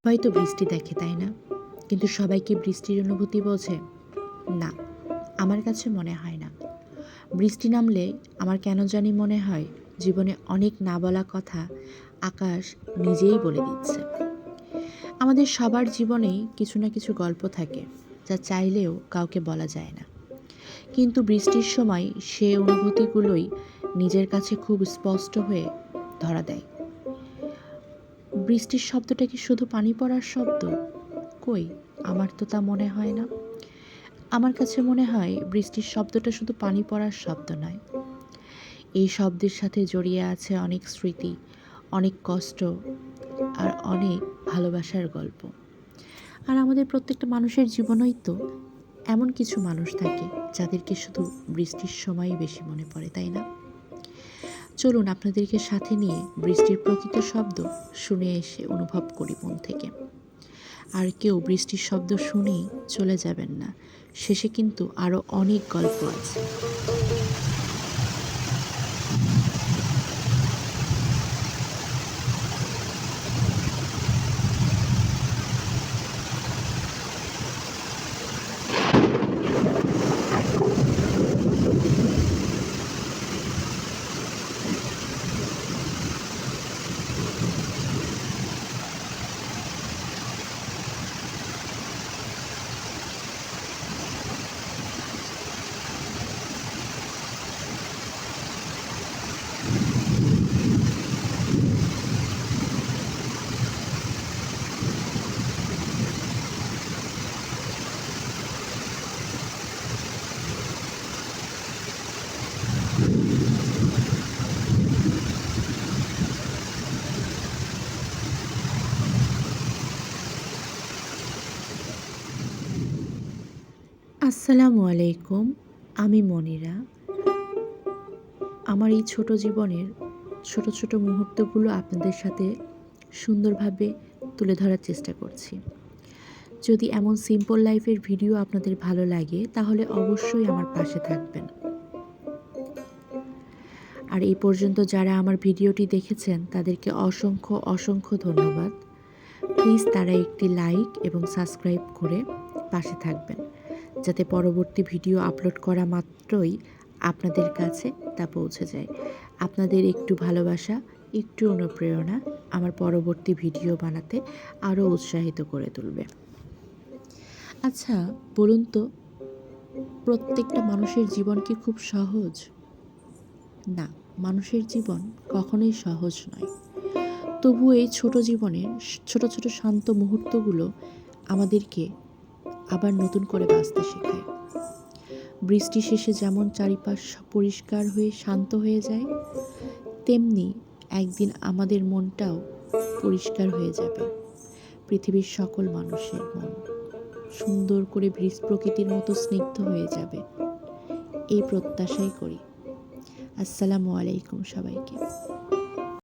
সবাই তো বৃষ্টি দেখে, তাই না? কিন্তু সবাই কি বৃষ্টির অনুভূতি বোঝে? না, আমার কাছে মনে হয় না। বৃষ্টি নামলে আমার কেন জানি মনে হয় জীবনে অনেক না বলা কথা আকাশ নিজেই বলে দিচ্ছে। আমাদের সবার জীবনেই কিছু না কিছু গল্প থাকে যা চাইলেও কাউকে বলা যায় না। কিন্তু বৃষ্টির সময় সে অনুভূতিগুলোই নিজের কাছে খুব স্পষ্ট হয়ে ধরা দেয়। বৃষ্টির শব্দটা কি শুধু পানি পড়ার শব্দ? কই, আমার তো তা মনে হয় না। আমার কাছে মনে হয় বৃষ্টির শব্দটা শুধু পানি পড়ার শব্দ নয়। এই শব্দের সাথে জড়িয়ে আছে অনেক স্মৃতি, অনেক কষ্ট আর অনেক ভালোবাসার গল্প। আর আমাদের প্রত্যেকটা মানুষের জীবনেই তো এমন কিছু মানুষ থাকে যাদেরকে শুধু বৃষ্টির সময়ই বেশি মনে পড়ে, তাই না? চলুন আপনাদেরকে সাথে নিয়ে বৃষ্টির প্রকৃত শব্দ শুনে এসে অনুভব করি মন থেকে। আর কেউ বৃষ্টির শব্দ শুনেই চলে যাবেন না, শেষে কিন্তু আরও অনেক গল্প আছে। আসসালামু আলাইকুম, আমি মনিরা। আমার এই ছোট জীবনের ছোট ছোট মুহূর্তগুলো আপনাদের সাথে সুন্দরভাবে তুলে ধরার চেষ্টা করছি। যদি এমন সিম্পল লাইফের ভিডিও আপনাদের ভালো লাগে তাহলে অবশ্যই আমার পাশে থাকবেন। আর এই পর্যন্ত যারা আমার ভিডিওটি দেখেছেন তাদেরকে অসংখ্য অসংখ্য ধন্যবাদ। প্লিজ তারা একটি লাইক এবং সাবস্ক্রাইব করে পাশে থাকবেন, যাতে পরবর্তী ভিডিও আপলোড করা মাত্রই আপনাদের কাছে তা পৌঁছে যায়। আপনাদের একটু ভালোবাসা, একটু অনুপ্রেরণা আমার পরবর্তী ভিডিও বানাতে আরও উৎসাহিত করে তুলবে। আচ্ছা বলুন তো, প্রত্যেকটা মানুষের জীবন কি খুব সহজ? না, মানুষের জীবন কখনোই সহজ নয়। তবু এই ছোট জীবনের ছোট ছোট শান্ত মুহূর্তগুলো আমাদেরকে আবার নতুন করে বাঁচতে শেখায়। বৃষ্টি শেষে যেমন চারিপাশ পরিষ্কার হয়ে শান্ত হয়ে যায়, তেমনি একদিন আমাদের মনটাও পরিষ্কার হয়ে যাবে। পৃথিবীর সকল মানুষের মন সুন্দর করে প্রকৃতির মতো স্নিগ্ধ হয়ে যাবে, এই প্রত্যাশাই করি। আসসালামু আলাইকুম সবাইকে।